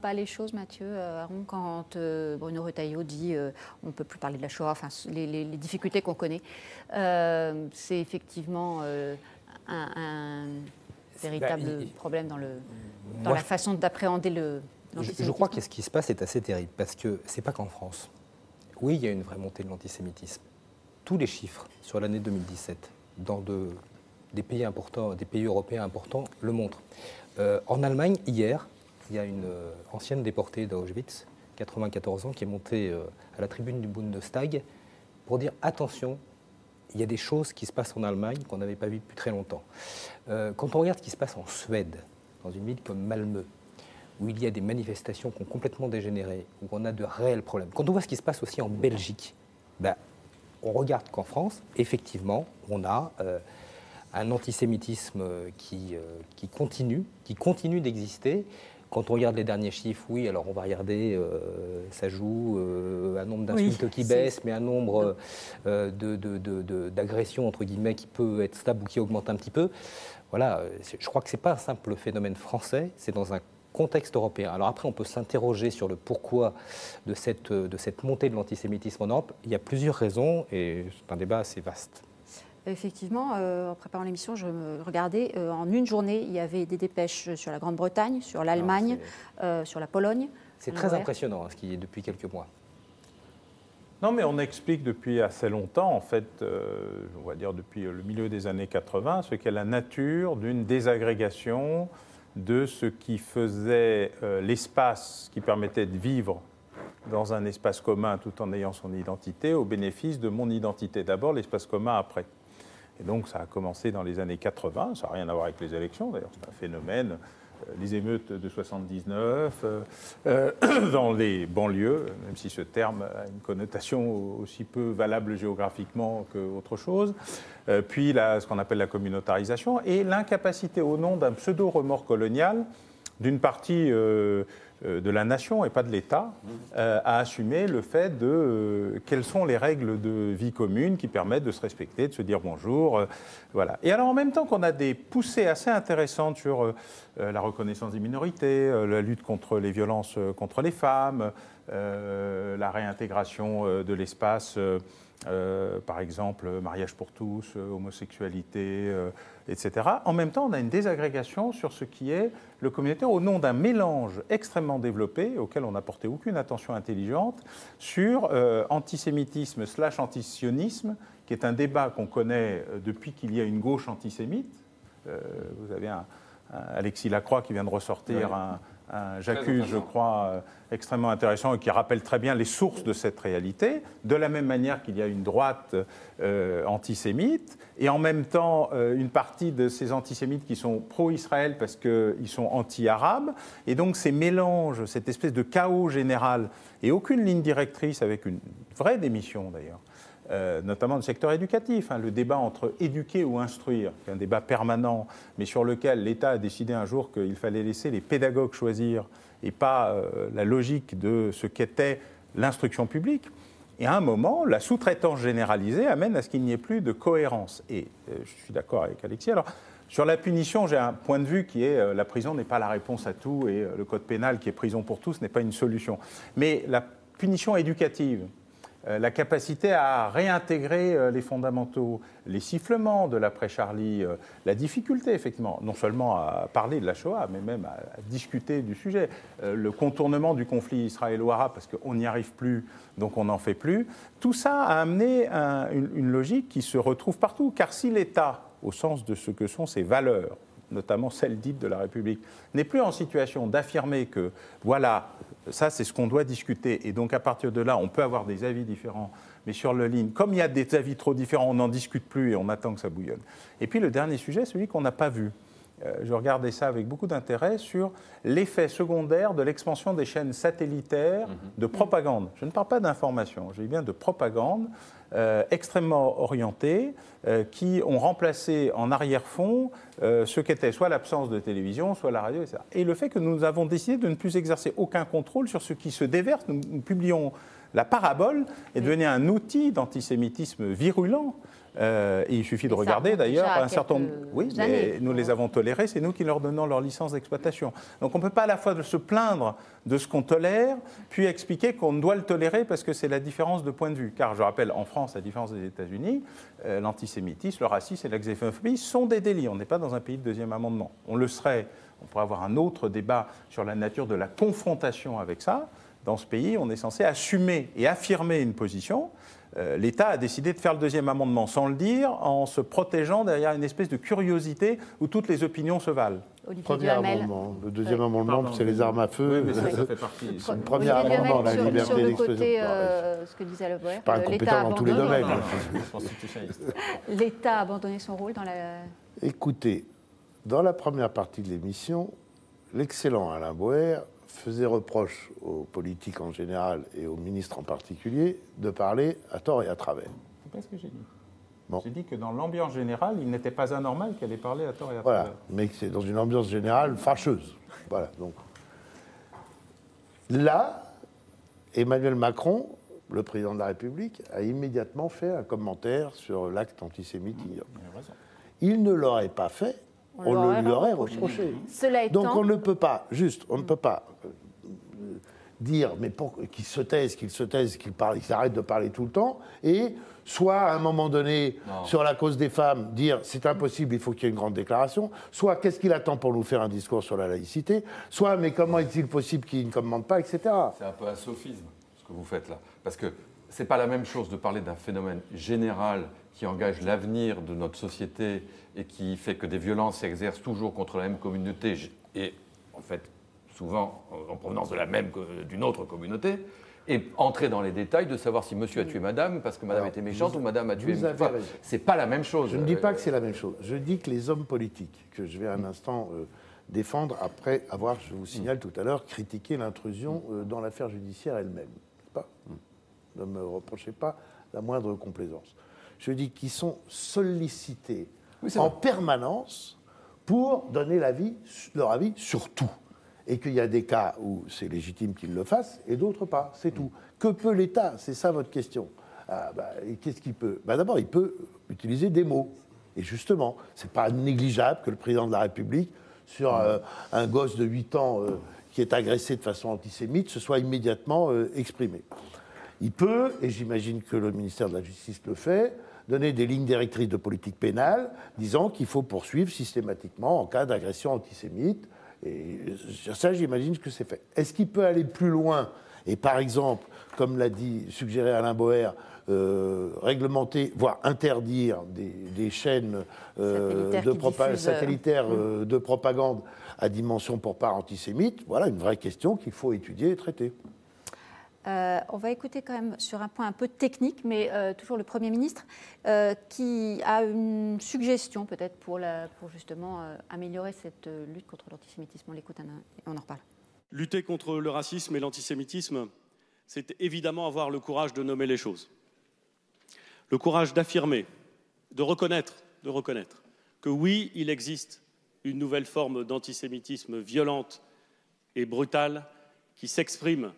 Pas les choses, Mathieu, quand Bruno Retailleau dit on ne peut plus parler de la Shoah, enfin les difficultés qu'on connaît, c'est effectivement un véritable problème dans la façon d'appréhender l'antisémitisme. Je crois que ce qui se passe est assez terrible, parce que ce n'est pas qu'en France. Oui, il y a une vraie montée de l'antisémitisme. Tous les chiffres sur l'année 2017, dans des pays importants, des pays européens importants, le montrent. En Allemagne, hier, il y a une ancienne déportée d'Auschwitz, 94 ans, qui est montée à la tribune du Bundestag pour dire attention, il y a des choses qui se passent en Allemagne qu'on n'avait pas vues depuis très longtemps. Quand on regarde ce qui se passe en Suède, dans une ville comme Malmö, où il y a des manifestations qui ont complètement dégénéré, où on a de réels problèmes. Quand on voit ce qui se passe aussi en Belgique, on regarde qu'en France, effectivement, on a un antisémitisme qui continue d'exister. Quand on regarde les derniers chiffres, oui, alors on va regarder, ça joue, un nombre d'insultes qui baisse, mais un nombre d'agressions, entre guillemets, qui peut être stable ou qui augmente un petit peu. Voilà, je crois que ce n'est pas un simple phénomène français, c'est dans un contexte européen. Alors après, on peut s'interroger sur le pourquoi de cette montée de l'antisémitisme en Europe. Il y a plusieurs raisons, et c'est un débat assez vaste. Effectivement, en préparant l'émission, je me regardais, en une journée, il y avait des dépêches sur la Grande-Bretagne, sur l'Allemagne, sur la Pologne. C'est très impressionnant, ce qui est depuis quelques mois. Non, mais on explique depuis assez longtemps, en fait, on va dire depuis le milieu des années 80, ce qu'est la nature d'une désagrégation de ce qui faisait l'espace qui permettait de vivre dans un espace commun tout en ayant son identité, au bénéfice de mon identité. D'abord, l'espace commun après. Et donc, ça a commencé dans les années 80, ça n'a rien à voir avec les élections, d'ailleurs, c'est un phénomène. Les émeutes de 79, dans les banlieues, même si ce terme a une connotation aussi peu valable géographiquement qu'autre chose, puis ce qu'on appelle la communautarisation, et l'incapacité au nom d'un pseudo-remords colonial d'une partie de la nation et pas de l'État, à assumer le fait de quelles sont les règles de vie commune qui permettent de se respecter, de se dire bonjour. Voilà. Et alors en même temps qu'on a des poussées assez intéressantes sur la reconnaissance des minorités, la lutte contre les violences contre les femmes, la réintégration de l'espace, par exemple mariage pour tous, homosexualité, etc. En même temps, on a une désagrégation sur ce qui est le communautaire au nom d'un mélange extrêmement développé, auquel on n'a porté aucune attention intelligente, sur antisémitisme / antisionisme, qui est un débat qu'on connaît depuis qu'il y a une gauche antisémite. Vous avez Alexis Lacroix qui vient de ressortir un J'accuse, je crois, extrêmement intéressant et qui rappelle très bien les sources de cette réalité, de la même manière qu'il y a une droite antisémite, et en même temps une partie de ces antisémites qui sont pro-Israël parce qu'ils sont anti-arabes, et donc ces mélanges, cette espèce de chaos général, et aucune ligne directrice avec une vraie démission d'ailleurs, notamment dans le secteur éducatif, le débat entre éduquer ou instruire, qui est un débat permanent, mais sur lequel l'État a décidé un jour qu'il fallait laisser les pédagogues choisir et pas la logique de ce qu'était l'instruction publique. Et à un moment, la sous-traitance généralisée amène à ce qu'il n'y ait plus de cohérence. Et je suis d'accord avec Alexis. Alors, sur la punition, j'ai un point de vue qui est la prison n'est pas la réponse à tout et le code pénal qui est prison pour tous n'est pas une solution. Mais la punition éducative, la capacité à réintégrer les fondamentaux, les sifflements de l'après-Charlie, la difficulté, effectivement, non seulement à parler de la Shoah, mais même à discuter du sujet, le contournement du conflit israélo-arabe, parce qu'on n'y arrive plus, donc on n'en fait plus, tout ça a amené une logique qui se retrouve partout, car si l'État, au sens de ce que sont ses valeurs, notamment celles dites de la République, n'est plus en situation d'affirmer que, voilà, ça c'est ce qu'on doit discuter, et donc à partir de là, on peut avoir des avis différents, mais sur le ligne, comme il y a des avis trop différents, on n'en discute plus et on attend que ça bouillonne. Et puis le dernier sujet, celui qu'on n'a pas vu. Je regardais ça avec beaucoup d'intérêt sur l'effet secondaire de l'expansion des chaînes satellitaires de propagande. Je ne parle pas d'information, je dis bien de propagande extrêmement orientée, qui ont remplacé en arrière-fond ce qu'était soit l'absence de télévision, soit la radio, etc. Et le fait que nous avons décidé de ne plus exercer aucun contrôle sur ce qui se déverse, nous publions la parabole est devenue un outil d'antisémitisme virulent Et il suffit de Mais ça regarder remonte d'ailleurs déjà à un certain nombre. quelques Oui, mais années. nous les avons tolérés, c'est nous qui leur donnons leur licence d'exploitation. Donc on ne peut pas à la fois se plaindre de ce qu'on tolère, puis expliquer qu'on doit le tolérer parce que c'est la différence de point de vue. Car je rappelle, en France, à la différence des États-Unis, l'antisémitisme, le racisme et la xénophobie sont des délits. On n'est pas dans un pays de deuxième amendement. On le serait. On pourrait avoir un autre débat sur la nature de la confrontation avec ça. Dans ce pays, on est censé assumer et affirmer une position. L'État a décidé de faire le deuxième amendement sans le dire, en se protégeant derrière une espèce de curiosité où toutes les opinions se valent. Premier amendement. Le deuxième amendement, c'est les armes à feu. Oui, mais ça fait partie. C'est le premier amendement, la liberté d'expression. Sur le côté, ce que disait Le Boer, Pas incompétent dans tous les domaines. L'État a abandonné son rôle dans la... Écoutez, dans la première partie de l'émission, l'excellent Alain Boer faisait reproche aux politiques en général et aux ministres en particulier de parler à tort et à travers. C'est pas ce que j'ai dit. Bon. J'ai dit que dans l'ambiance générale, il n'était pas anormal qu'elle ait parlé à tort et à Voilà, travers. mais que c'est dans une ambiance générale fâcheuse. Voilà, donc. Là, Emmanuel Macron, le président de la République, a immédiatement fait un commentaire sur l'acte antisémite ignoble. Il ne l'aurait pas fait, on le lui aurait reproché. Cela étant... Donc on ne peut pas, on ne peut pas dire mais qu'il se taise, qu'il arrête de parler tout le temps, et soit à un moment donné, sur la cause des femmes, dire c'est impossible, il faut qu'il y ait une grande déclaration, soit qu'est-ce qu'il attend pour nous faire un discours sur la laïcité, soit mais comment est-il possible qu'il ne commente pas, etc. C'est un peu un sophisme, ce que vous faites là. Parce que c'est pas la même chose de parler d'un phénomène général qui engage l'avenir de notre société et qui fait que des violences s'exercent toujours contre la même communauté et en fait souvent en provenance de d'une autre communauté, et entrer dans les détails de savoir si monsieur a tué madame parce que madame était méchante ou madame a tué... Enfin, c'est pas la même chose. Je ne dis pas que c'est la même chose. Je dis que les hommes politiques, que je vais un instant défendre après avoir, je vous signale tout à l'heure, critiqué l'intrusion dans l'affaire judiciaire elle-même. Ne me reprochez pas la moindre complaisance. Je dis qu'ils sont sollicités en permanence pour donner leur avis sur tout. Et qu'il y a des cas où c'est légitime qu'ils le fassent et d'autres pas, c'est tout. Que peut l'État? C'est ça votre question. Et qu'est-ce qu'il peut? D'abord, il peut utiliser des mots. Et justement, ce n'est pas négligeable que le président de la République, sur un gosse de 8 ans qui est agressé de façon antisémite, se soit immédiatement exprimé. Il peut, et j'imagine que le ministère de la Justice le fait, donner des lignes directrices de politique pénale disant qu'il faut poursuivre systématiquement en cas d'agression antisémite. Et ça, j'imagine que c'est fait. Est-ce qu'il peut aller plus loin et, par exemple, comme l'a suggéré Alain Boer, réglementer, voire interdire des chaînes satellitaires de propagande à dimension pour part antisémite? Voilà une vraie question qu'il faut étudier et traiter. On va écouter quand même sur un point un peu technique, mais toujours le Premier ministre, qui a une suggestion peut-être pour justement améliorer cette lutte contre l'antisémitisme. On l'écoute et on en reparle. Lutter contre le racisme et l'antisémitisme, c'est évidemment avoir le courage de nommer les choses. Le courage d'affirmer, de reconnaître que oui, il existe une nouvelle forme d'antisémitisme violente et brutale qui s'exprime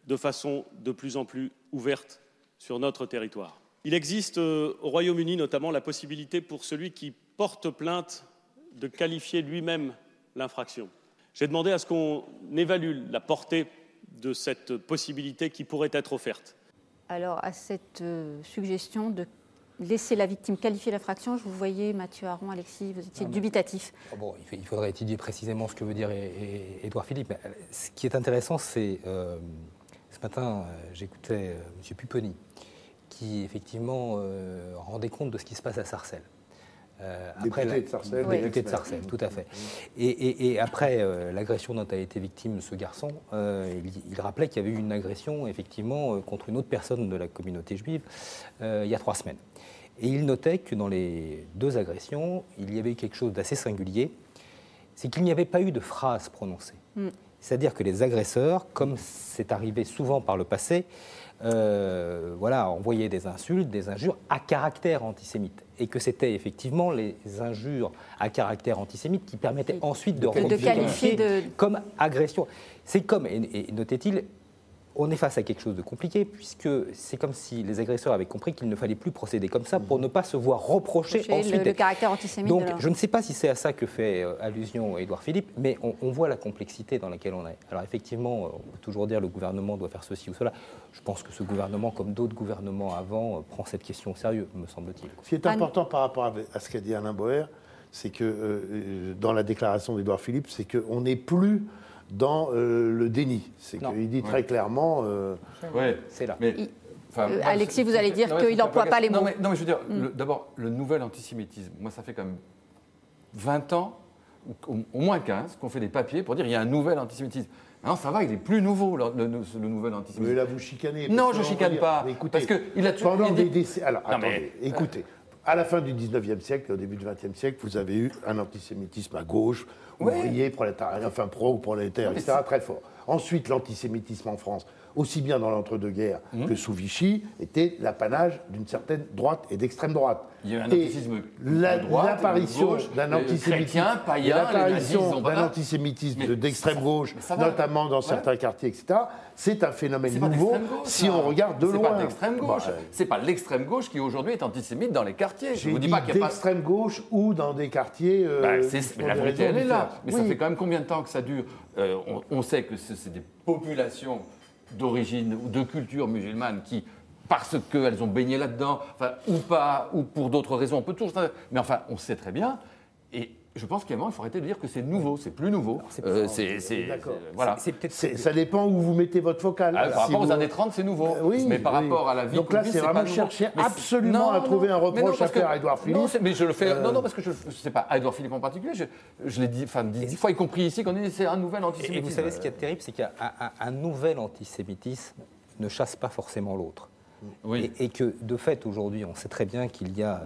de façon de plus en plus ouverte sur notre territoire. Il existe au Royaume-Uni notamment la possibilité pour celui qui porte plainte de qualifier lui-même l'infraction. J'ai demandé à ce qu'on évalue la portée de cette possibilité qui pourrait être offerte. Alors, à cette suggestion de laisser la victime qualifier l'infraction, je vous voyais, Mathieu Aron, Alexis, vous étiez dubitatif. Bon, il faudrait étudier précisément ce que veut dire Édouard Philippe. Ce qui est intéressant, c'est... ce matin, j'écoutais M. Pupponi, qui effectivement rendait compte de ce qui se passe à Sarcelles. Député de Sarcelles. Député de Sarcelles, tout à fait. Et après l'agression dont a été victime ce garçon, il rappelait qu'il y avait eu une agression, effectivement, contre une autre personne de la communauté juive il y a 3 semaines. Et il notait que dans les 2 agressions, il y avait eu quelque chose d'assez singulier, c'est qu'il n'y avait pas eu de phrase prononcée. C'est-à-dire que les agresseurs, comme c'est arrivé souvent par le passé, envoyaient des insultes, des injures à caractère antisémite. Et que c'était effectivement les injures à caractère antisémite qui permettaient ensuite de qualifier comme agression. C'est comme, et notait-il, on est face à quelque chose de compliqué, puisque c'est comme si les agresseurs avaient compris qu'il ne fallait plus procéder comme ça pour ne pas se voir reprocher ensuite. Le caractère antisémite. Donc, je ne sais pas si c'est à ça que fait allusion Édouard Philippe, mais on voit la complexité dans laquelle on est. Alors, effectivement, on peut toujours dire le gouvernement doit faire ceci ou cela. Je pense que ce gouvernement, comme d'autres gouvernements avant, prend cette question au sérieux, me semble-t-il. Ce qui est important par rapport à ce qu'a dit Alain Boer, c'est que dans la déclaration d'Édouard Philippe, c'est qu'on n'est plus dans le déni. C'est qu'il dit très clairement... Oui, c'est là. Mais, Alexis, vous allez dire qu'il n'emploie pas les mots. Non, mais je veux dire, d'abord, le nouvel antisémitisme, moi, ça fait quand même 20 ans, au moins 15, qu'on fait des papiers pour dire qu'il y a un nouvel antisémitisme. Non, ça va, il est plus nouveau, le nouvel antisémitisme. Mais là, vous chicanez. Non, je ne chicane pas. Mais écoutez, parce qu'il a toujours... Pendant des décennies... Alors, attendez, écoutez. À la fin du 19e siècle et au début du 20e siècle, vous avez eu un antisémitisme à gauche, ouvrier, prolétaire, enfin pro-prolétaire, etc., très fort. Ensuite, l'antisémitisme en France, aussi bien dans l'entre-deux-guerres que sous Vichy, était l'apanage d'une certaine droite et d'extrême droite. Il y a eu un antisémitisme l'apparition d'un antisémitisme d'extrême gauche, notamment dans certains quartiers, etc., c'est un phénomène nouveau si on regarde de loin. C'est pas d'extrême gauche. C'est pas l'extrême gauche qui aujourd'hui est antisémite dans les quartiers. Je vous dis pas qu'il y a d'extrême gauche ou dans des quartiers. Mais la vérité, elle est là. Mais ça fait quand même combien de temps que ça dure? On sait que c'est des populations d'origine ou de culture musulmane qui, parce qu'elles ont baigné là-dedans, ou pas, ou pour d'autres raisons, on peut toujours... Mais enfin, on sait très bien, et je pense qu'à un moment, il faut arrêter de dire que c'est nouveau, c'est plus nouveau. Voilà. Ça dépend où vous mettez votre focale. Par rapport aux années 30, c'est nouveau. Mais par rapport à la vie... Donc là, c'est vraiment chercher absolument à trouver un reproche à faire à Édouard Philippe. Non, mais je le fais... Non, parce que je ne sais pas, à Édouard Philippe en particulier, je l'ai dit 10 fois, y compris ici, qu'on dit c'est un nouvel antisémitisme. Et vous savez, ce qui est terrible, c'est qu'un nouvel antisémitisme ne chasse pas forcément l'autre. Oui. Et que, de fait, aujourd'hui, on sait très bien qu'il y a...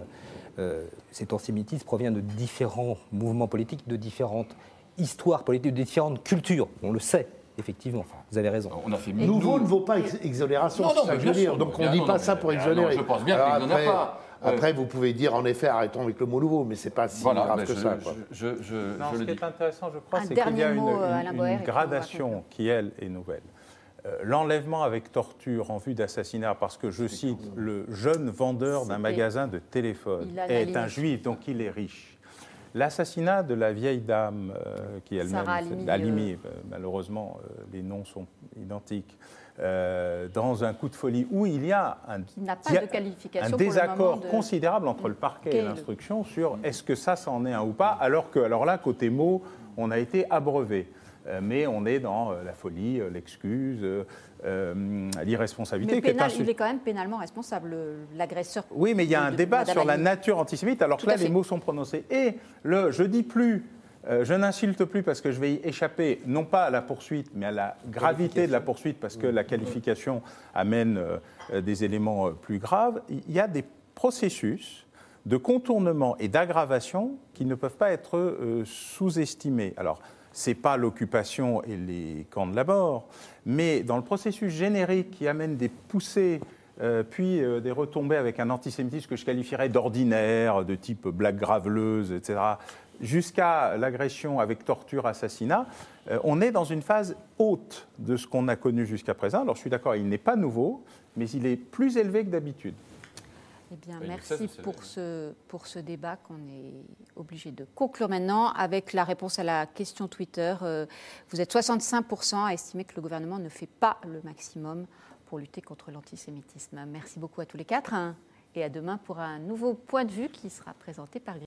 cet antisémitisme provient de différents mouvements politiques, de différentes histoires politiques, de différentes cultures. On le sait, effectivement. Vous avez raison. On a fait nouveau ne vaut pas exonération, c'est ça que je veux dire. Donc on ne dit pas ça pour exonérer. Je pense bien qu'il n'y en a pas. Après, vous pouvez dire, en effet, arrêtons avec le mot nouveau, mais ce n'est pas si grave que ça. Ce qui est intéressant, je crois, c'est qu'il y a une gradation qui, elle, est nouvelle. L'enlèvement avec torture en vue d'assassinat, parce que, je cite, le jeune vendeur d'un magasin de téléphone est un juif, donc il est riche. L'assassinat de la vieille dame, qui elle-même, Halimi, malheureusement, les noms sont identiques, dans un coup de folie, où il y a un désaccord considérable entre le parquet et l'instruction sur est-ce que ça c'en est un ou pas, alors que, alors là, côté mots, on a été abreuvé. Mais on est dans la folie, l'excuse, l'irresponsabilité. Mais il est quand même pénalement responsable, l'agresseur. Oui, mais il y a un débat sur la nature antisémite, alors que là, les mots sont prononcés. Et je dis plus, je n'insulte plus parce que je vais y échapper, non pas à la poursuite, mais à la gravité de la poursuite, parce que la qualification amène des éléments plus graves. Il y a des processus de contournement et d'aggravation qui ne peuvent pas être sous-estimés. Alors, ce n'est pas l'occupation et les camps de la mort, mais dans le processus générique qui amène des poussées, puis des retombées avec un antisémitisme que je qualifierais d'ordinaire, de type blague graveleuse, etc., jusqu'à l'agression avec torture, assassinat, on est dans une phase haute de ce qu'on a connu jusqu'à présent. Alors je suis d'accord, il n'est pas nouveau, mais il est plus élevé que d'habitude. Eh bien, merci pour ce débat qu'on est obligé de conclure maintenant avec la réponse à la question Twitter. Vous êtes 65% à estimer que le gouvernement ne fait pas le maximum pour lutter contre l'antisémitisme. Merci beaucoup à tous les quatre et à demain pour un nouveau point de vue qui sera présenté par